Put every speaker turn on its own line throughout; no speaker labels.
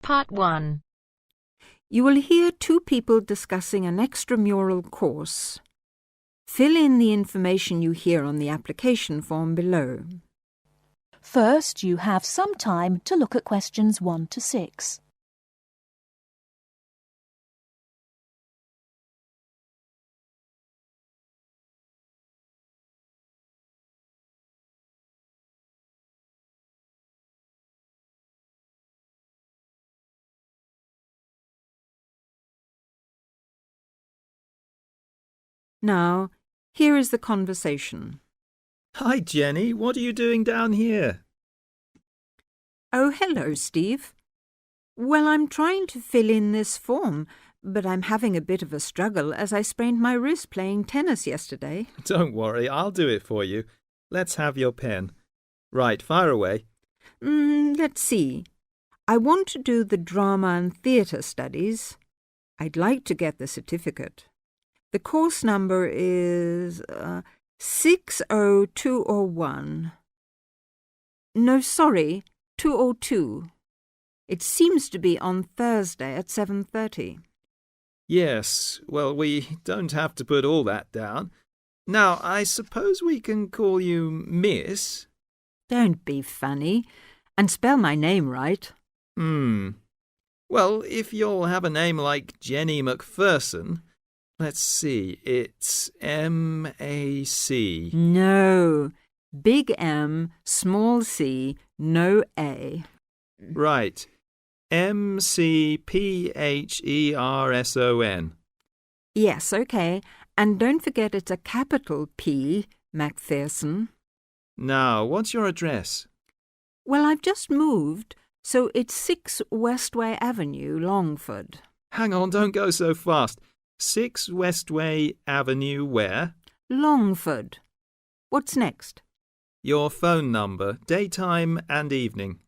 Part 1.
You will hear two people discussing an extramural course. Fill in the information you hear on the application form below.
First, you have some time to look at questions 1 to 6.
Now, here is the conversation.
Hi, Jenny. What are you doing down here?
Oh, hello, Steve. Well, I'm trying to fill in this form, but I'm having a bit of a struggle as I sprained my wrist playing tennis yesterday.
Don't worry, I'll do it for you. Let's have your pen. Right, fire away.
Let's see. I want to do the drama and theatre studies. I'd like to get the certificate. The course number is 60201. No, sorry, 202. It seems to be on Thursday at 7:30.
Yes, well, we don't have to put all that down. Now, I suppose we can call you Miss?
Don't be funny, and spell my name right.
Well, if you'll have a name like Jenny McPherson, let's see, it's M-A-C.
No, big M, small c, no A.
Right, M-C-P-H-E-R-S-O-N.
Yes, okay, and don't forget it's a capital P, McPherson.
Now, what's your address?
Well, I've just moved, so it's 6 Westway Avenue, Longford.
Hang on, don't go so fast. 6 Westway Avenue where?
Longford. What's next?
Your phone number, daytime and evening.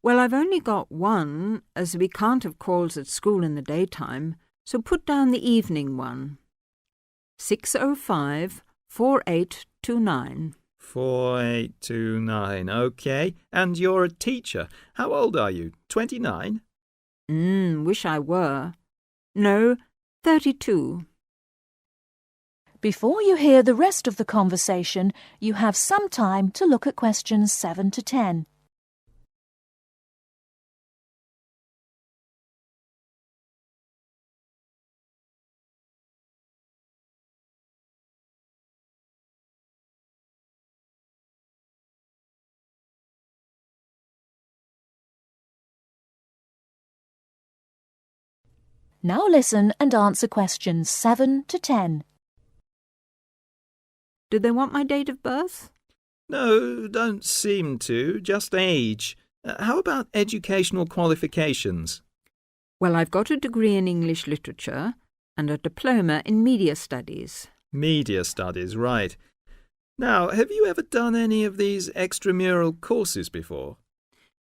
Well, I've only got one, as we can't have calls at school in the daytime, so put down the evening one. 605-4829.
4829, OK. And you're a teacher. How old are you? 29?
Wish I were. No, 32.
Before you hear the rest of the conversation, you have some time to look at questions 7 to 10. Now listen and answer questions 7 to 10.
Do they want my date of birth?
No, don't seem to. Just age. How about educational qualifications?
Well, I've got a degree in English literature and a diploma in media studies.
Media studies, right. Now, have you ever done any of these extramural courses before?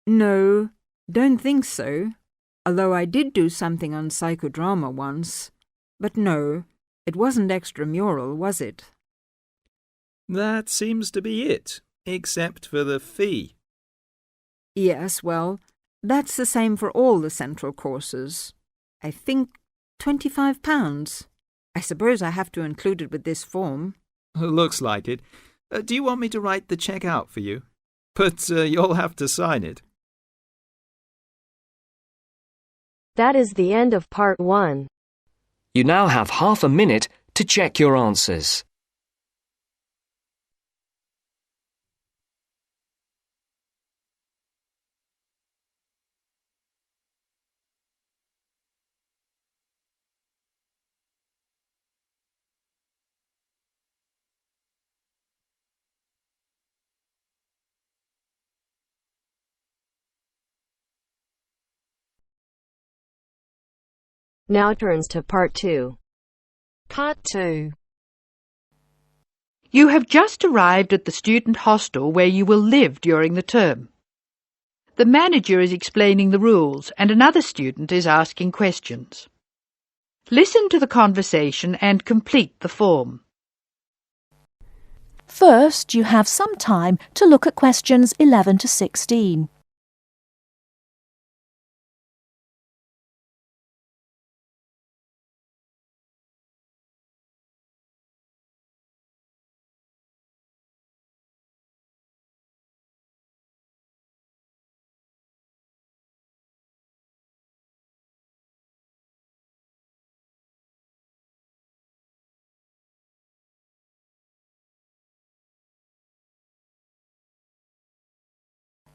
No, don't think so. Although I did do something on psychodrama once. But no, it wasn't extramural, was it?
That seems to be it, except for the fee.
Yes, well, that's the same for all the central courses. I think £25. I suppose I have to include it with this form.
Looks like it. Do you want me to write the cheque out for you? But you'll have to sign it.
That is the end of Part 1.
You now have half a minute to check your answers.
Now turns to Part 2. Part 2.
You have just arrived at the student hostel where you will live during the term. The manager is explaining the rules and another student is asking questions. Listen to the conversation and complete the form.
First, you have some time to look at questions 11 to 16.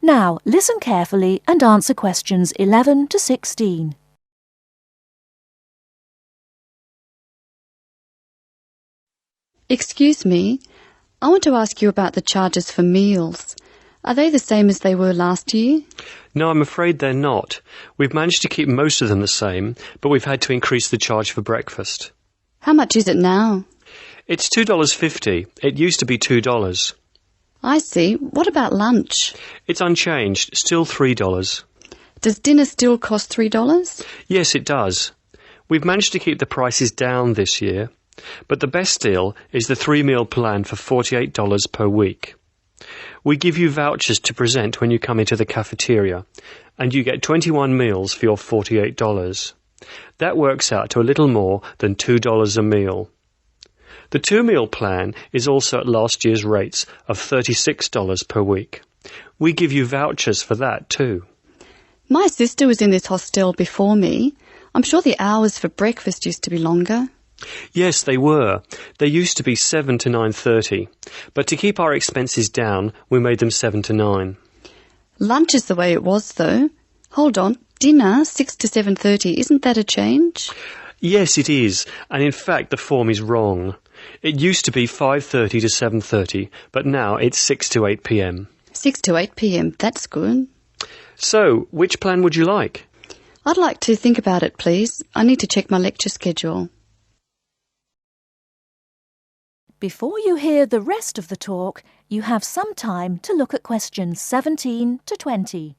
Now, listen carefully and answer questions 11 to 16.
Excuse me, I want to ask you about the charges for meals. Are they the same as they were last year?
No, I'm afraid they're not. We've managed to keep most of them the same, but we've had to increase the charge for breakfast.
How much is it now?
It's $2.50. It used to be $2.
I see. What about lunch?
It's unchanged, still $3.
Does dinner still cost $3?
Yes, it does. We've managed to keep the prices down this year, but the best deal is the 3-meal plan for $48 per week. We give you vouchers to present when you come into the cafeteria, and you get 21 meals for your $48. That works out to a little more than $2 a meal. The 2-meal plan is also at last year's rates of $36 per week. We give you vouchers for that too.
My sister was in this hostel before me. I'm sure the hours for breakfast used to be longer.
Yes, they were. They used to be 7 to 9:30, but to keep our expenses down, we made them 7 to 9.
Lunch is the way it was, though. Hold on. Dinner, 6 to 7:30. Isn't that a change?
Yes, it is, and in fact the form is wrong. It used to be 5:30 to 7:30, but now it's 6 to 8 p.m.
6 to 8 p.m. That's good.
So, which plan would you like?
I'd like to think about it, please. I need to check my lecture schedule.
Before you hear the rest of the talk, you have some time to look at questions 17 to 20.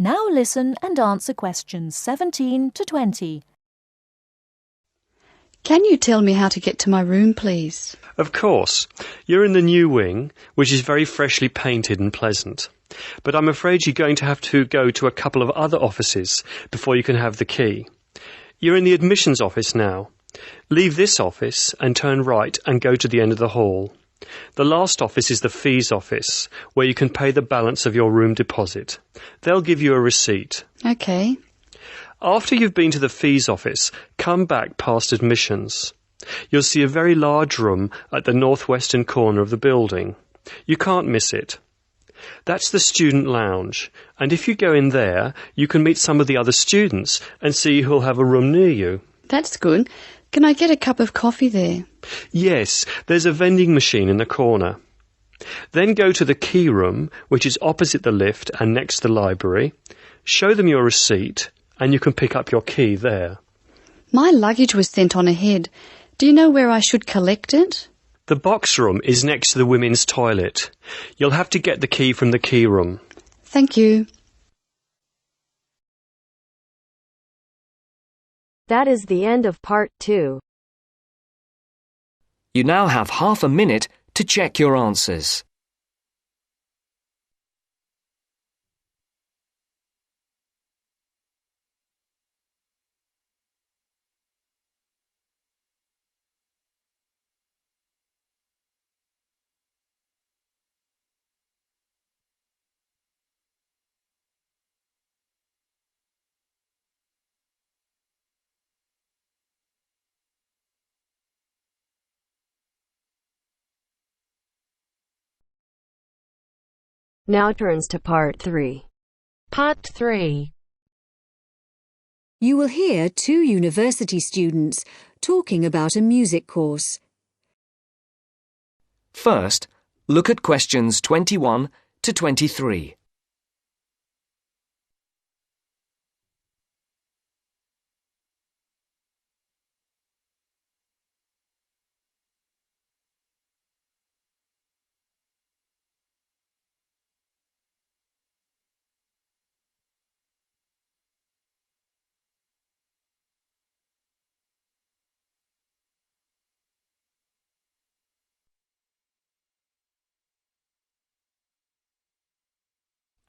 Now listen and answer questions 17 to 20.
Can you tell me how to get to my room, please?
Of course. You're in the new wing, which is very freshly painted and pleasant. But I'm afraid you're going to have to go to a couple of other offices before you can have the key. You're in the admissions office now. Leave this office and turn right and go to the end of the hall. The last office is the fees office, where you can pay the balance of your room deposit. They'll give you a receipt.
OK.
After you've been to the fees office, come back past admissions. You'll see a very large room at the northwestern corner of the building. You can't miss it. That's the student lounge, and if you go in there, you can meet some of the other students and see who'll have a room near you.
That's good. Can I get a cup of coffee there?
Yes, there's a vending machine in the corner. Then go to the key room, which is opposite the lift and next to the library. Show them your receipt, and you can pick up your key there.
My luggage was sent on ahead. Do you know where I should collect it?
The box room is next to the women's toilet. You'll have to get the key from the key room.
Thank you.
That is the end of part 2.
You now have half a minute to check your answers.
Now turns to part 3.
Part 3.
You will hear 2 university students talking about a music course.
First, look at questions 21 to 23.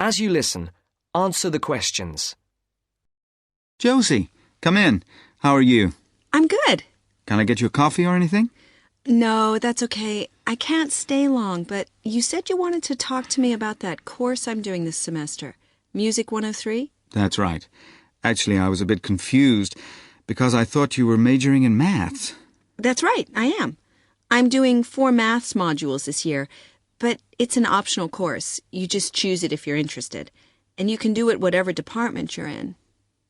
As you listen, answer the questions.
Josie, come in. How are you?
I'm good.
Can I get you a coffee or anything?
No, that's okay. I can't stay long, but you said you wanted to talk to me about that course I'm doing this semester, Music 103?
That's right. Actually, I was a bit confused because I thought you were majoring in maths.
That's right, I am. I'm doing 4 maths modules this year, but it's an optional course. You just choose it if you're interested. And you can do it whatever department you're in.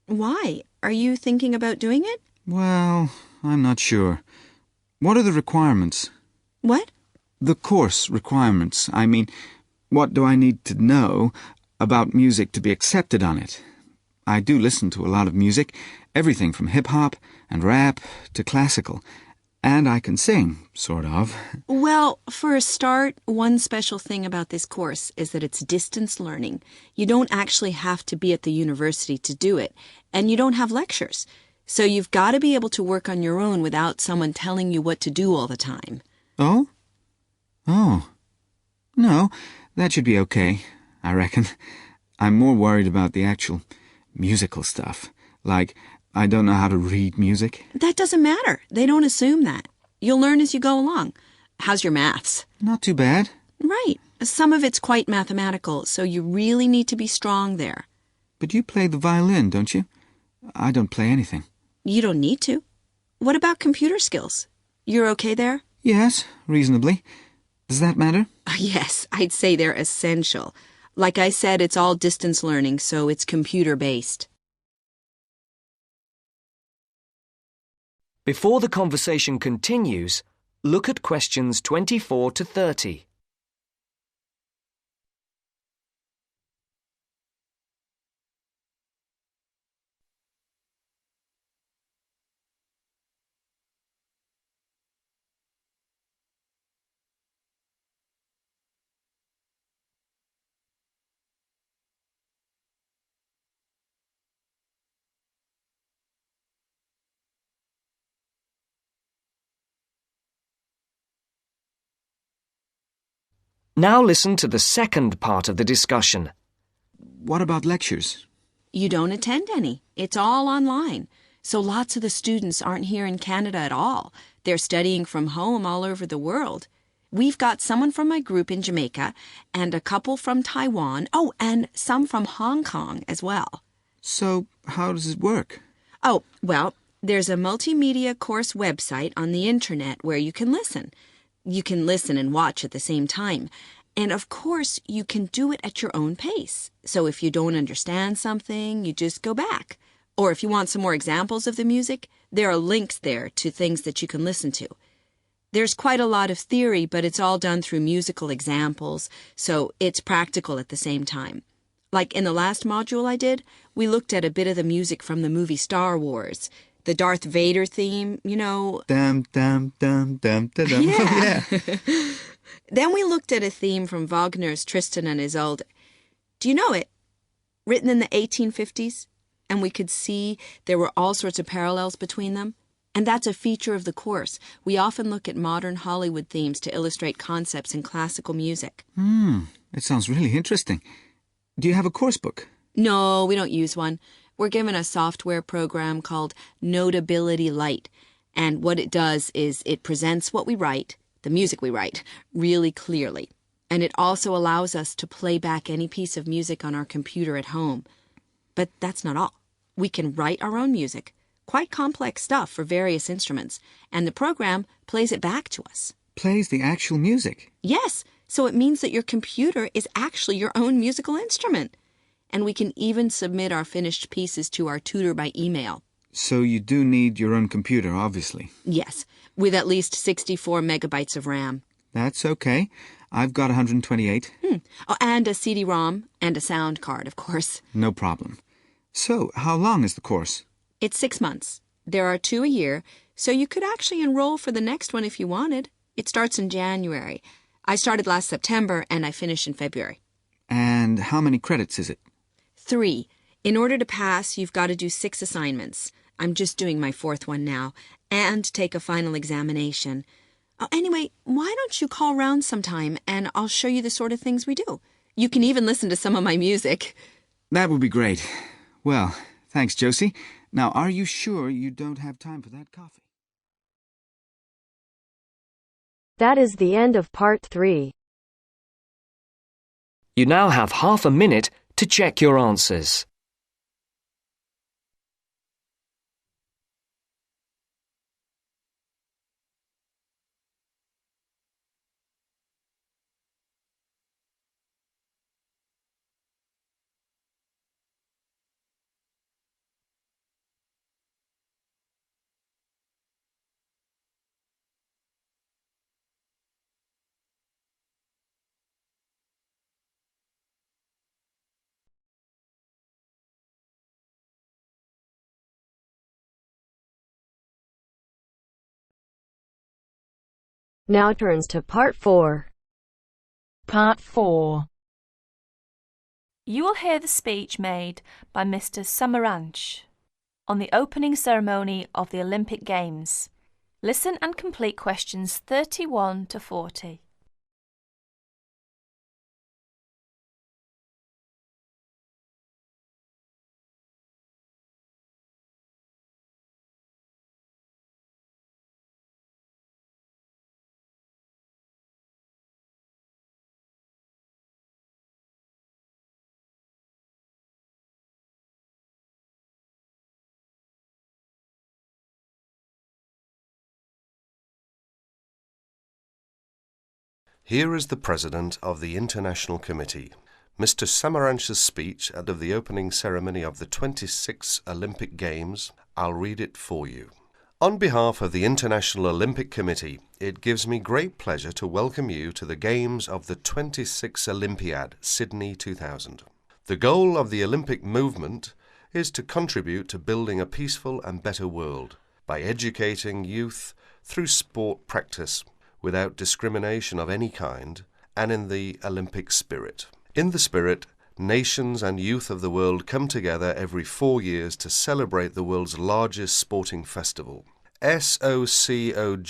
Why? Are you thinking about doing it?
Well, I'm not sure. What are the requirements?
What?
The course requirements. I mean, what do I need to know about music to be accepted on it? I do listen to a lot of music, everything from hip-hop and rap to classical. And I can sing, sort of.
Well, for a start, one special thing about this course is that it's distance learning. You don't actually have to be at the university to do it, and you don't have lectures. So you've got to be able to work on your own without someone telling you what to do all the time.
Oh? Oh. No, that should be okay, I reckon. I'm more worried about the actual musical stuff. Like, I don't know how to read music.
That doesn't matter. They don't assume that. You'll learn as you go along. How's your maths?
Not too bad.
Right. Some of it's quite mathematical, so you really need to be strong there.
But you play the violin, don't you? I don't play anything.
You don't need to. What about computer skills? You're okay there?
Yes, reasonably. Does that matter?
Yes, I'd say they're essential. Like I said, it's all distance learning, so it's computer-based.
Before the conversation continues, look at questions 24 to 30. Now listen to the second part of the discussion.
What about lectures?
You don't attend any. It's all online. So lots of the students aren't here in Canada at all. They're studying from home all over the world. We've got someone from my group in Jamaica and a couple from Taiwan. Oh, and some from Hong Kong as well.
So, how does it work?
Oh, well, there's a multimedia course website on the internet where you can listen. You can listen and watch at the same time. And of course, you can do it at your own pace. So if you don't understand something, you just go back. Or if you want some more examples of the music, there are links there to things that you can listen to. There's quite a lot of theory, but it's all done through musical examples, so it's practical at the same time. Like in the last module I did, we looked at a bit of the music from the movie Star Wars. The Darth Vader theme, you know.
Dum, dum, dum, dum, dum, dum.
Yeah.
Yeah.
Then we looked at a theme from Wagner's Tristan and Isolde. Do you know it? Written in the 1850s. And we could see there were all sorts of parallels between them. And that's a feature of the course. We often look at modern Hollywood themes to illustrate concepts in classical music.
It sounds really interesting. Do you have a course book?
No, we don't use one. We're given a software program called Notability Lite, and what it does is it presents what we write, the music we write, really clearly. And it also allows us to play back any piece of music on our computer at home. But that's not all. We can write our own music, quite complex stuff for various instruments, and the program plays it back to us.
Plays the actual music?
Yes, so it means that your computer is actually your own musical instrument. And we can even submit our finished pieces to our tutor by email.
So you do need your own computer, obviously.
Yes, with at least 64 megabytes of RAM.
That's okay. I've got 128.
Oh, and a CD-ROM and a sound card, of course.
No problem. So, how long is the course?
It's 6 months. There are 2 a year, so you could actually enroll for the next one if you wanted. It starts in January. I started last September and I finish in February.
And how many credits is it?
3. In order to pass, you've got to do 6 assignments. I'm just doing my 4th one now. And take a final examination. Oh, anyway, why don't you call round sometime and I'll show you the sort of things we do. You can even listen to some of my music.
That would be great. Well, thanks, Josie. Now, are you sure you don't have time for that coffee?
That is the end of part 3.
You now have half a minute to check your answers.
Now turns to part 4.
Part 4.
You will hear the speech made by Mr. Samaranch on the opening ceremony of the Olympic Games. Listen and complete questions 31 to 40.
Here is the President of the International Committee, Mr. Samaranch's speech at the opening ceremony of the 26th Olympic Games. I'll read it for you. On behalf of the International Olympic Committee, it gives me great pleasure to welcome you to the Games of the 26th Olympiad, Sydney 2000. The goal of the Olympic movement is to contribute to building a peaceful and better world by educating youth through sport practice without discrimination of any kind, and in the Olympic spirit. In the spirit, nations and youth of the world come together every 4 years to celebrate the world's largest sporting festival. SOCOG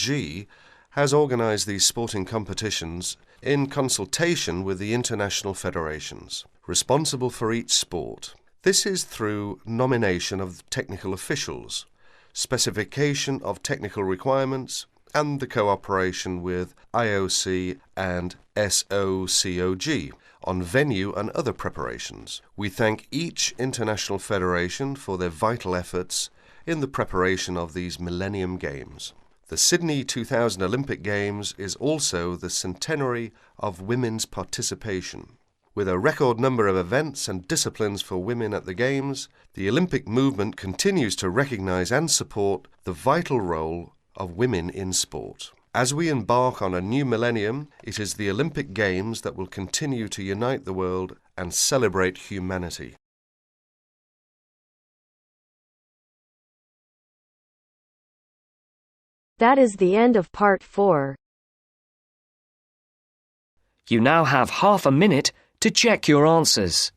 has organised these sporting competitions in consultation with the international federations, responsible for each sport. This is through nomination of technical officials, specification of technical requirements, and the cooperation with IOC and SOCOG on venue and other preparations. We thank each international federation for their vital efforts in the preparation of these Millennium Games. The Sydney 2000 Olympic Games is also the centenary of women's participation. With a record number of events and disciplines for women at the Games, the Olympic movement continues to recognise and support the vital role of women in sport. As we embark on a new millennium, it is the Olympic Games that will continue to unite the world and celebrate humanity.
That is the end of part 4.
You now have half a minute to check your answers.